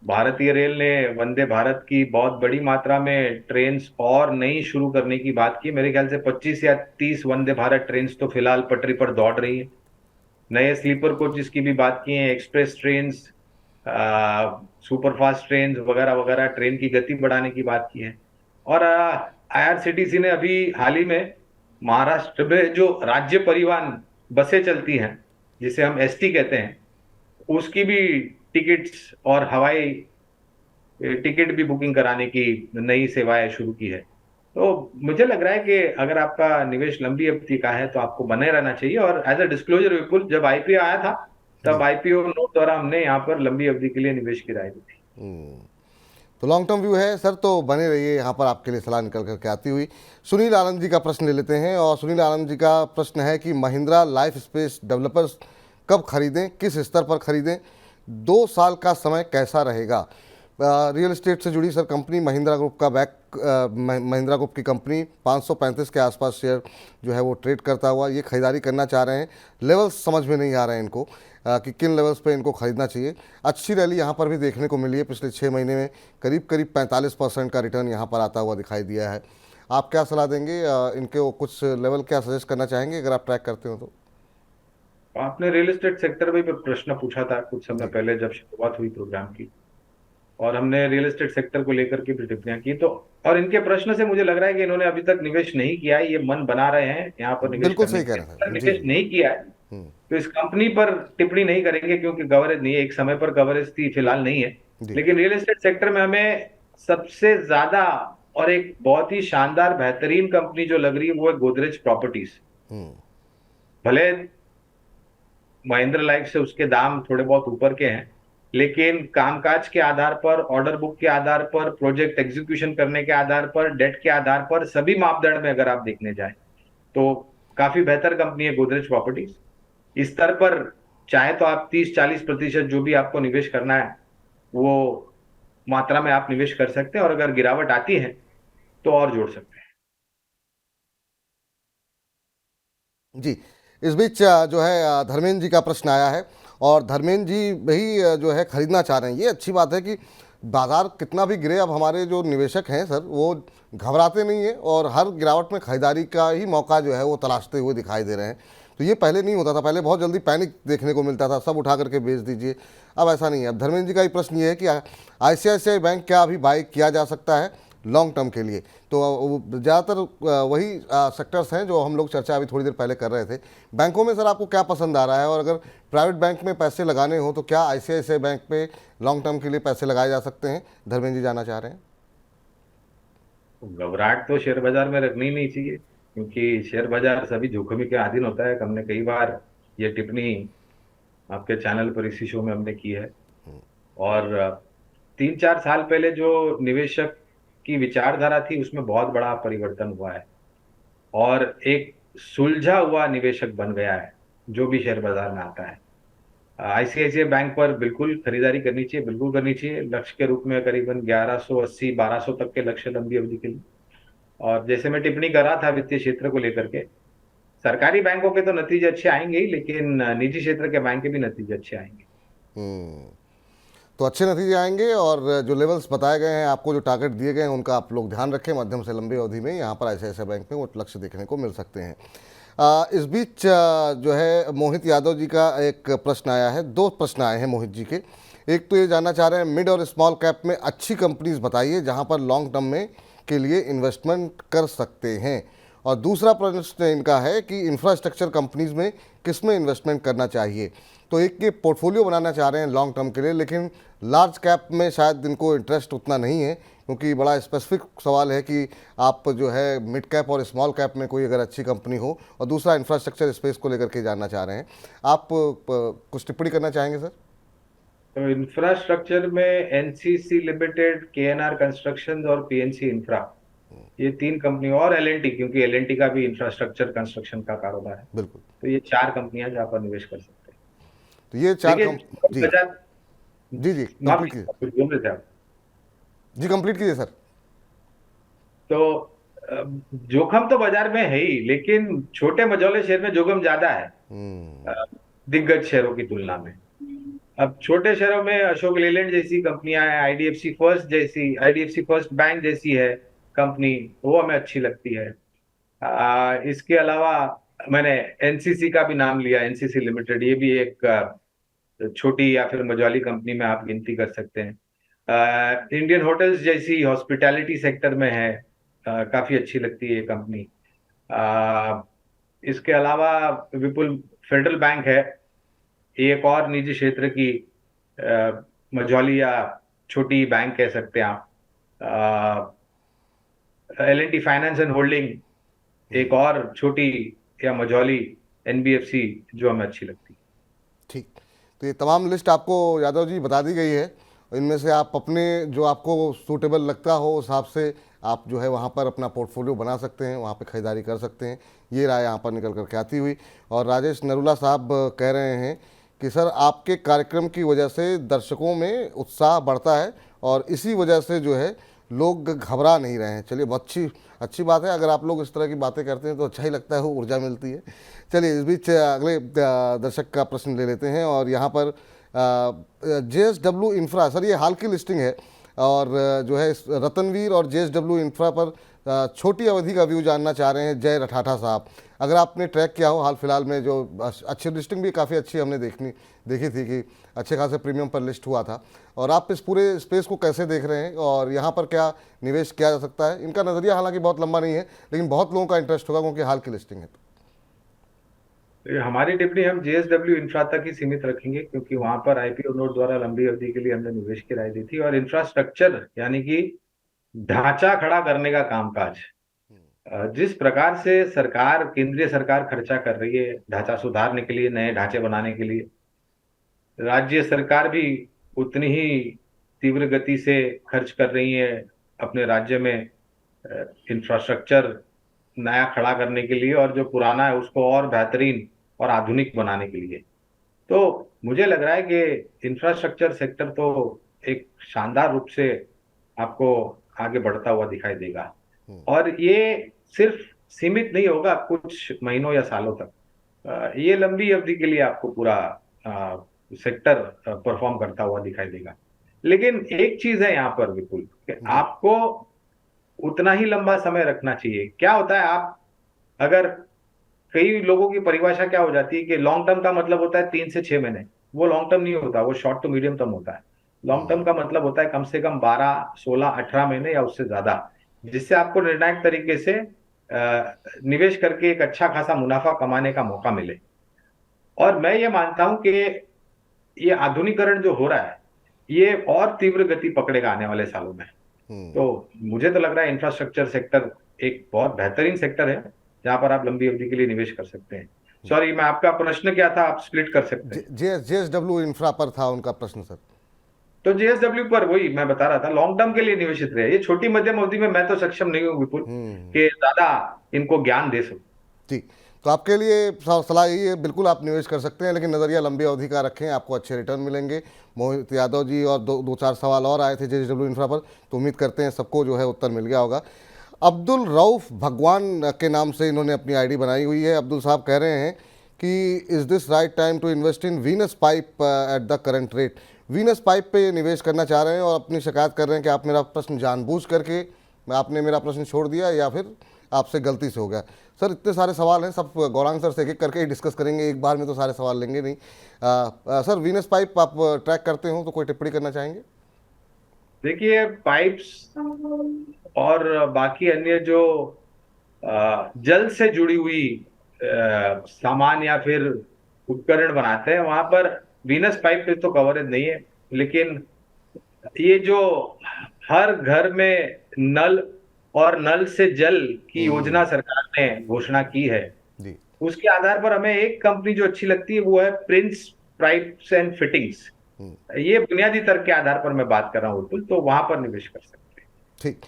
भारतीय रेल ने वंदे भारत की बहुत बड़ी मात्रा में ट्रेन्स और नई शुरू करने की बात की। मेरे ख्याल से 25 या 30 वंदे भारत ट्रेन्स तो फिलहाल पटरी पर दौड़ रही है। नए स्लीपर कोचेस की भी बात की है, एक्सप्रेस ट्रेन्स, सुपरफास्ट ट्रेन वगैरह वगैरह, ट्रेन की गति बढ़ाने की बात की है। और IRCTC ने अभी हाल ही में महाराष्ट्र में जो राज्य परिवहन बसें चलती हैं, जिसे हम ST कहते हैं, उसकी भी टिकट्स और हवाई टिकट भी बुकिंग कराने की नई सेवाएं शुरू की है। तो मुझे लग रहा है कि अगर आपका निवेश लंबी अवधि का है तो आपको बने रहना चाहिए। और एज अ डिस्क्लोजर विपुल, जब IPO आया था तब IPO नोट द्वारा हमने यहाँ पर लंबी अवधि के लिए निवेश की राय दी थी। तो लॉन्ग टर्म व्यू है सर, तो बने रहिए यहाँ पर, आपके लिए सलाह निकल करके आती हुई। सुनील आनंद जी का प्रश्न ले लेते हैं और सुनील आनंद जी का प्रश्न है कि महिंद्रा लाइफ स्पेस डेवलपर्स कब खरीदें, किस स्तर पर खरीदें, 2 साल का समय कैसा रहेगा? रियल एस्टेट से जुड़ी सर कंपनी महिंद्रा ग्रुप का महिंद्रा ग्रुप की कंपनी 535 के आसपास शेयर जो है वो ट्रेड करता हुआ ये खरीदारी करना चाह रहे हैं। लेवल्स समझ में नहीं आ रहे हैं इनको कि किन लेवल्स पे इनको खरीदना चाहिए। अच्छी रैली यहाँ पर भी देखने को मिली है, पिछले 6 महीने में करीब 45% का रिटर्न यहाँ पर आता हुआ दिखाई दिया है। आप क्या सलाह देंगे इनके, कुछ लेवल क्या सजेस्ट करना चाहेंगे अगर आप ट्रैक करते हो तो? आपने रियल एस्टेट सेक्टर में भी प्रश्न पूछा था कुछ समय पहले जब शुरुआत हुई प्रोग्राम की, और हमने रियल एस्टेट सेक्टर को लेकर के भी टिप्पणियां की। तो और इनके प्रश्न से मुझे लग रहा है कि इन्होंने अभी तक निवेश नहीं किया है, ये मन बना रहे हैं यहाँ पर निवेश बिल्कुल करने सही कह रहे हैं, निवेश नहीं किया है तो इस कंपनी पर टिप्पणी नहीं करेंगे क्योंकि कवरेज नहीं है। एक समय पर कवरेज थी, फिलहाल नहीं है। लेकिन रियल एस्टेट सेक्टर में हमें सबसे ज्यादा और एक बहुत ही शानदार बेहतरीन कंपनी जो लग रही है वो है गोदरेज प्रॉपर्टीज। भले महिंद्रा लाइफ से उसके दाम थोड़े बहुत ऊपर के हैं, लेकिन कामकाज के आधार पर, ऑर्डर बुक के आधार पर, प्रोजेक्ट एग्जीक्यूशन करने के आधार पर, डेट के आधार पर, सभी मापदंड में अगर आप देखने जाएं तो काफी बेहतर कंपनी है गोदरेज प्रॉपर्टीज। इस स्तर पर चाहे तो आप 30-40% जो भी आपको निवेश करना है वो मात्रा में आप निवेश कर सकते हैं, और अगर गिरावट आती है तो और जोड़ सकते हैं। जी। इस बीच जो है धर्मेंद्र जी का प्रश्न आया है, और धर्मेंद्र जी भी जो है खरीदना चाह रहे हैं। ये अच्छी बात है कि बाजार कितना भी गिरे, अब हमारे जो निवेशक हैं सर वो घबराते नहीं हैं और हर गिरावट में खरीदारी का ही मौका जो है वो तलाशते हुए दिखाई दे रहे हैं। तो ये पहले नहीं होता था, पहले बहुत जल्दी पैनिक देखने को मिलता था, सब उठा करके बेच दीजिए। अब ऐसा नहीं है। अब धर्मेंद्र जी का ही प्रश्न ये है कि आईसीआईसीआई बैंक क्या अभी बाई किया जा सकता है लॉन्ग टर्म के लिए? तो ज़्यादातर वही सेक्टर्स हैं जो हम लोग चर्चा अभी थोड़ी देर पहले कर रहे थे। बैंकों में सर आपको क्या पसंद आ रहा है, और अगर प्राइवेट बैंक में पैसे लगाने हो तो क्या आईसीआईसीआई बैंक पे लॉन्ग टर्म के लिए पैसे लगाए जा सकते हैं? धर्मेंद्र जी जानना चाह रहे हैं। घबराहट तो शेयर बाजार में रखनी ही नहीं चाहिए, क्योंकि शेयर बाजार सभी जोखिम के अधीन होता है। हमने कई बार ये टिप्पणी आपके चैनल पर इसी शो में हमने की है। और 3-4 साल पहले जो निवेशक की विचारधारा थी उसमें बहुत बड़ा परिवर्तन हुआ है, और एक सुलझा हुआ निवेशक बन गया है जो भी शेयर बाजार में आता है। आईसीआईसीआई बैंक पर बिल्कुल खरीदारी करनी चाहिए, बिल्कुल करनी चाहिए। लक्ष्य के रूप में करीबन 1180-1200 तक के लक्ष्य लंबी अवधि के लिए। और जैसे मैं टिप्पणी कर रहा था वित्तीय क्षेत्र को लेकर के, सरकारी बैंकों के तो नतीजे अच्छे आएंगे ही, लेकिन निजी क्षेत्र के बैंक के भी नतीजे अच्छे आएंगे। हम्म, तो अच्छे नतीजे आएंगे, और जो लेवल्स बताए गए हैं आपको, जो टारगेट दिए गए हैं, उनका आप लोग ध्यान रखें। मध्यम से लंबी अवधि में यहाँ पर आईसीआईसीआई बैंक में वो लक्ष्य देखने को मिल सकते हैं। इस बीच जो है मोहित यादव जी का एक प्रश्न आया है, दो प्रश्न आए हैं मोहित जी के। एक तो ये जानना चाह रहे हैं मिड और स्मॉल कैप में अच्छी कंपनीज बताइए जहाँ पर लॉन्ग टर्म में के लिए इन्वेस्टमेंट कर सकते हैं। और दूसरा प्रश्न इनका है कि इंफ्रास्ट्रक्चर कंपनीज में किस में इन्वेस्टमेंट करना चाहिए। तो एक ये पोर्टफोलियो बनाना चाह रहे हैं लॉन्ग टर्म के लिए, लेकिन लार्ज कैप में शायद इनको इंटरेस्ट उतना नहीं है, क्योंकि बड़ा स्पेसिफिक सवाल है कि आप जो है मिड कैप और स्मॉल कैप में कोई अगर अच्छी कंपनी हो। और दूसरा इंफ्रास्ट्रक्चर स्पेस को लेकर के जानना चाह रहे हैं। आप कुछ टिप्पणी करना चाहेंगे सर? तो इंफ्रास्ट्रक्चर में एनसीसी लिमिटेड, केएनआर कंस्ट्रक्शन और पीएनसी इंफ्रा, ये 3 कंपनी, और एलएनटी, क्योंकि एलएनटी का भी इंफ्रास्ट्रक्चर कंस्ट्रक्शन का कारोबार है। बिल्कुल। तो ये 4 कंपनियां जहाँ पर निवेश कर सकते हैं। तो ये चार देखिए, जी बाजार, जी जी माफ कंप्लीट कीजिए। कीजिए, बोल रहे थे आप। जी कंप्लीट कीजिए सर। तो जोखिम तो बाजार में है ही, लेकिन छोटे मझोले शेयर में जोखिम ज्यादा है हम्म। दिग्गज शेयरों की तुलना में। अब छोटे शहरों में अशोक लेलैंड जैसी कंपनियां हैं, आईडीएफसी फर्स्ट बैंक जैसी है कंपनी, वो हमें अच्छी लगती है। इसके अलावा मैंने एनसीसी का भी नाम लिया, एनसीसी लिमिटेड, ये भी एक छोटी या फिर मझौली कंपनी में आप गिनती कर सकते हैं। इंडियन होटल्स जैसी हॉस्पिटैलिटी सेक्टर में है, काफी अच्छी लगती है ये कंपनी। इसके अलावा विपुल फेडरल बैंक है, एक और निजी क्षेत्र की मझौली या छोटी बैंक कह सकते हैं आप। एलएनटी फाइनेंस एंड होल्डिंग एक और छोटी या मझौली एनबीएफसी जो हमें अच्छी लगती है। ठीक। तो ये तमाम लिस्ट आपको यादव जी बता दी गई है। इनमें से आप अपने जो आपको सूटेबल लगता हो उस हिसाब से आप जो है वहाँ पर अपना पोर्टफोलियो बना सकते हैं, वहाँ पे खरीदारी कर सकते हैं। ये राय यहाँ पर निकल कर के आती हुई। और राजेश नरूला साहब कह रहे हैं कि सर आपके कार्यक्रम की वजह से दर्शकों में उत्साह बढ़ता है और इसी वजह से जो है लोग घबरा नहीं रहे हैं। चलिए, बहुत अच्छी बात है। अगर आप लोग इस तरह की बातें करते हैं तो अच्छा ही लगता है, वो ऊर्जा मिलती है। चलिए, इस बीच अगले दर्शक का प्रश्न ले लेते हैं। और यहाँ पर जेएसडब्ल्यू इंफ्रा, सर ये हाल की लिस्टिंग है, और जो है रतनवीर और जेएसडब्ल्यू इंफ्रा पर छोटी अवधि का व्यू जानना चाह रहे हैं जय रठाठा साहब। अगर आपने ट्रैक किया हो हाल फिलहाल में, जो अच्छी लिस्टिंग भी काफ़ी अच्छी हमने देखी थी कि अच्छे खासे प्रीमियम पर लिस्ट हुआ था, और आप इस पूरे स्पेस को कैसे देख रहे हैं और यहाँ पर क्या निवेश किया जा सकता है? इनका नज़रिया हालांकि बहुत लंबा नहीं है, लेकिन बहुत लोगों का इंटरेस्ट होगा क्योंकि हाल की लिस्टिंग है। तो हमारी टिप्पणी हम जेएसडब्ल्यू इंफ्रा तक ही सीमित रखेंगे, क्योंकि वहां पर आईपीओ नोट द्वारा लंबी अवधि के लिए हमने निवेश की राय दी थी। और इंफ्रास्ट्रक्चर यानी कि ढांचा खड़ा करने का कामकाज, जिस प्रकार से सरकार, केंद्रीय सरकार खर्चा कर रही है ढांचा सुधारने के लिए, नए ढांचे बनाने के लिए, राज्य सरकार भी उतनी ही तीव्र गति से खर्च कर रही है अपने राज्य में इंफ्रास्ट्रक्चर नया खड़ा करने के लिए, और जो पुराना है उसको और बेहतरीन और आधुनिक बनाने के लिए। तो मुझे लग रहा है कि इंफ्रास्ट्रक्चर सेक्टर तो एक शानदार रूप से आपको आगे बढ़ता हुआ दिखाई देगा, और ये सिर्फ सीमित नहीं होगा कुछ महीनों या सालों तक। ये लंबी अवधि के लिए आपको पूरा सेक्टर परफॉर्म करता हुआ दिखाई देगा। लेकिन एक चीज है यहाँ पर विपुल, कि आपको उतना ही लंबा समय रखना चाहिए। क्या होता है, आप अगर, कई लोगों की परिभाषा क्या हो जाती है कि लॉन्ग टर्म का मतलब होता है 3 से 6 महीने। वो लॉन्ग टर्म नहीं होता, वो शॉर्ट टू मीडियम टर्म होता है। लॉन्ग टर्म का मतलब होता है कम से कम 12, 16, 18 महीने या उससे ज्यादा, जिससे आपको निर्णायक तरीके से निवेश करके एक अच्छा खासा मुनाफा कमाने का मौका मिले। और मैं ये मानता हूं कि ये आधुनिकीकरण जो हो रहा है, ये और तीव्र गति पकड़ेगा आने वाले सालों में। तो मुझे तो लग रहा है इंफ्रास्ट्रक्चर सेक्टर एक बहुत बेहतरीन सेक्टर है, जहां पर आप लंबी अवधि के लिए निवेश कर सकते हैं। सॉरी, मैं, आपका प्रश्न क्या था, आप स्प्लिट कर सकते हैं। JSW इंफ्रा पर था उनका प्रश्न सर। तो जेएसडब्ल्यू पर वही मैं बता रहा था, लॉन्ग टर्म के लिए निवेशित रहे। ये छोटी मध्यम अवधि में मैं तो सक्षम नहीं हूँ विपुल कि ज्यादा इनको ज्ञान दे सकूं। जी, तो आपके लिए सलाह यही है, बिल्कुल आप निवेश कर सकते हैं, लेकिन नज़रिया लंबी अवधि का रखें, आपको अच्छे रिटर्न मिलेंगे। मोहित यादव जी और दो चार सवाल और आए थे JSW इंफ्रा पर, तो उम्मीद करते हैं सबको जो है उत्तर मिल गया होगा। अब्दुल रऊफ भगवान के नाम से इन्होंने अपनी आईडी बनाई हुई है। अब्दुल साहब कह रहे हैं कि is this right time to invest in Venus Pipe at the current rate. Venus Pipe पे निवेश करना चाह रहे हैं और अपनी शिकायत कर रहे हैं कि आप मेरा प्रश्न जानबूझ करके आपने मेरा प्रश्न छोड़ दिया या फिर आपसे गलती से हो गया। सर इतने सारे सवाल हैं, सब गौरांग सर से एक एक करके ही डिस्कस करेंगे, एक बार में तो सारे सवाल लेंगे नहीं। सर वीनस पाइप आप ट्रैक करते हो तो कोई टिप्पणी करना चाहेंगे? देखिए, पाइप्स और बाकी अन्य जो जल से जुड़ी हुई सामान या फिर उपकरण बनाते हैं, वहां पर वीनस पाइप पे तो कवरेज नहीं है। लेकिन ये जो हर घर में नल और नल से जल की योजना सरकार ने घोषणा की है, जी। उसके आधार पर हमें एक कंपनी जो अच्छी लगती है, वो है प्रिंस पाइप्स एंड फिटिंग्स। ये बुनियादी तर्क के आधार पर मैं बात कर रहा हूँ विपुल, तो वहां पर निवेश कर सकते हैं। ठीक,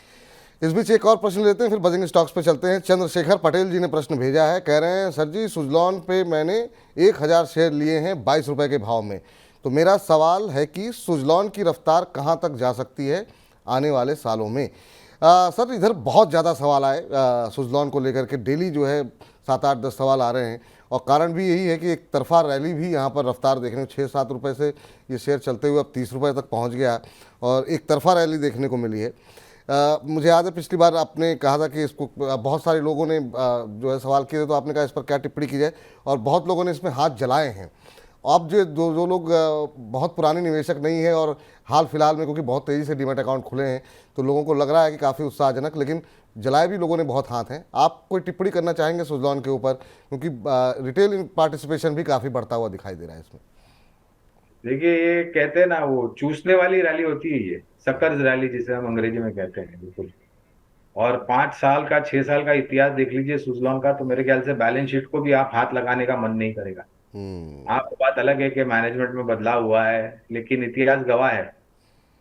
इस बीच एक और प्रश्न लेते हैं, फिर बजिंग स्टॉक्स पे चलते हैं। चंद्रशेखर पटेल जी ने प्रश्न भेजा है, कह रहे हैं सर जी सुजलॉन पे मैंने 1000 शेयर लिए हैं 22 रुपये के भाव में। तो मेरा सवाल है कि सुजलॉन की रफ्तार कहाँ तक जा सकती है आने वाले सालों में? सर इधर बहुत ज़्यादा सवाल आए सुजलॉन को लेकर के, डेली जो है 7-8-10 सवाल आ रहे हैं, और कारण भी यही है कि एक तरफा रैली भी यहाँ पर रफ्तार देखने को 6-7 रुपये से ये शेयर चलते हुए अब 30 रुपये तक पहुँच गया, और एक तरफा रैली देखने को मिली है। मुझे याद है पिछली बार आपने कहा था कि इसको बहुत सारे लोगों ने जो है सवाल किए थे, तो आपने कहा इस पर क्या टिप्पणी की जाए, और बहुत लोगों ने इसमें हाथ जलाए हैं। अब जो लोग बहुत पुराने निवेशक नहीं है और हाल फिलहाल में क्योंकि बहुत तेज़ी से डीमैट अकाउंट खुले हैं, तो लोगों को लग रहा है कि काफ़ी उत्साहजनक, लेकिन जलाए भी लोगों ने बहुत हाथ हैं। आप कोई टिप्पणी करना चाहेंगे सुजलॉन के ऊपर, क्योंकि रिटेल पार्टिसिपेशन भी काफ़ी बढ़ता हुआ दिखाई दे रहा है इसमें? देखिए, ये कहते हैं ना, वो चूसने वाली रैली होती है, ये सकर्स रैली जिसे हम अंग्रेजी में कहते हैं बिल्कुल। और 5 साल का 6 साल का इतिहास देख लीजिए सुजलॉन का, तो मेरे ख्याल से बैलेंस शीट को भी आप हाथ लगाने का मन नहीं करेगा। आपको बात अलग है कि मैनेजमेंट में बदलाव हुआ है, लेकिन इतिहास गवाह है।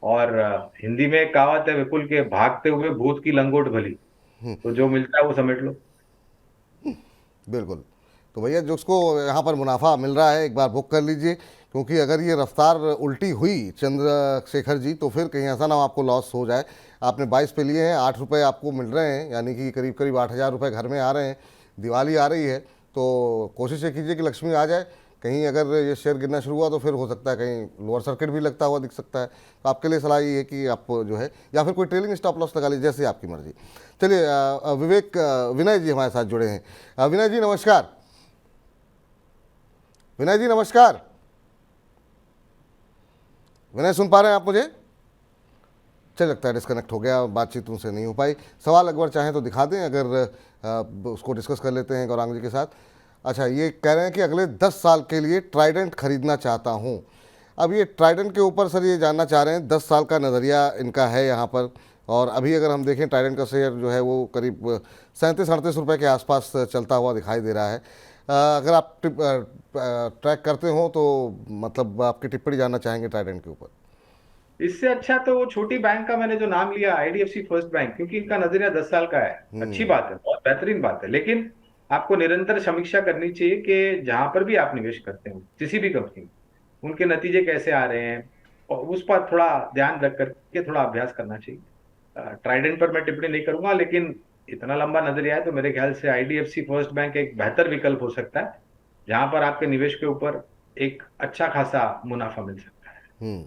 और हिंदी में एक कहावत है विपुल के, भागते हुए भूत की लंगोट भली। तो जो मिलता है वो समेट लो। बिल्कुल, तो भैया जो उसको यहाँ पर मुनाफा मिल रहा है एक बार बुक कर लीजिए, क्योंकि अगर ये रफ्तार उल्टी हुई चंद्रशेखर जी, तो फिर कहीं ऐसा ना हो आपको लॉस हो जाए। आपने 22 पे लिए हैं, 8 रुपये आपको मिल रहे हैं, यानी कि करीब करीब 8000 रुपये घर में आ रहे हैं। दिवाली आ रही है, तो कोशिश ये कीजिए कि लक्ष्मी आ जाए। कहीं अगर ये शेयर गिरना शुरू हुआ तो फिर हो सकता है कहीं लोअर सर्किट भी लगता हुआ दिख सकता है। तो आपके लिए सलाह ये है कि आप जो है या फिर कोई ट्रेलिंग स्टॉप लॉस लगा लीजिए, जैसे आपकी मर्जी। चलिए विनय जी हमारे साथ जुड़े हैं। विनय जी नमस्कार। विनय जी नमस्कार। विनय सुन पा रहे हैं आप मुझे? चल लगता है डिस्कनेक्ट हो गया, बातचीत उनसे नहीं हो पाई। सवाल अकबर चाहें तो दिखा दें, अगर उसको डिस्कस कर लेते हैं गौरांग जी के साथ। अच्छा, ये कह रहे हैं कि अगले 10 साल के लिए ट्राइडेंट खरीदना चाहता हूँ। अब ये ट्राइडेंट के ऊपर सर ये जानना चाह रहे हैं, 10 साल का नज़रिया इनका है यहाँ पर, और अभी अगर हम देखें ट्राइडेंट का शेयर जो है वो करीब 37-38 रुपये के आसपास चलता हुआ दिखाई दे रहा है। अगर आप ट्रैक करते हो तो मतलब आपकी टिप्पणी जानना चाहेंगे ट्राइडेंट के ऊपर। इससे अच्छा तो वो छोटी बैंक का मैंने जो नाम लिया, आईडीएफसी फर्स्ट बैंक, क्योंकि इनका नजरिया 10 साल का है। अच्छी बात है, बहुत बेहतरीन बात है, लेकिन आपको निरंतर समीक्षा करनी चाहिए कि जहां पर भी आप निवेश करते हो किसी भी कंपनी में, उनके नतीजे कैसे आ रहे हैं, और उस पर थोड़ा ध्यान रख करके थोड़ा अभ्यास करना चाहिए। ट्राइडेंट पर मैं टिप्पणी नहीं करूंगा, लेकिन इतना लंबा नजरिया है तो मेरे ख्याल से आईडीएफसी फर्स्ट बैंक एक बेहतर विकल्प हो सकता है, जहां पर आपके निवेश के ऊपर एक अच्छा खासा मुनाफा मिल सकता है। हम्म।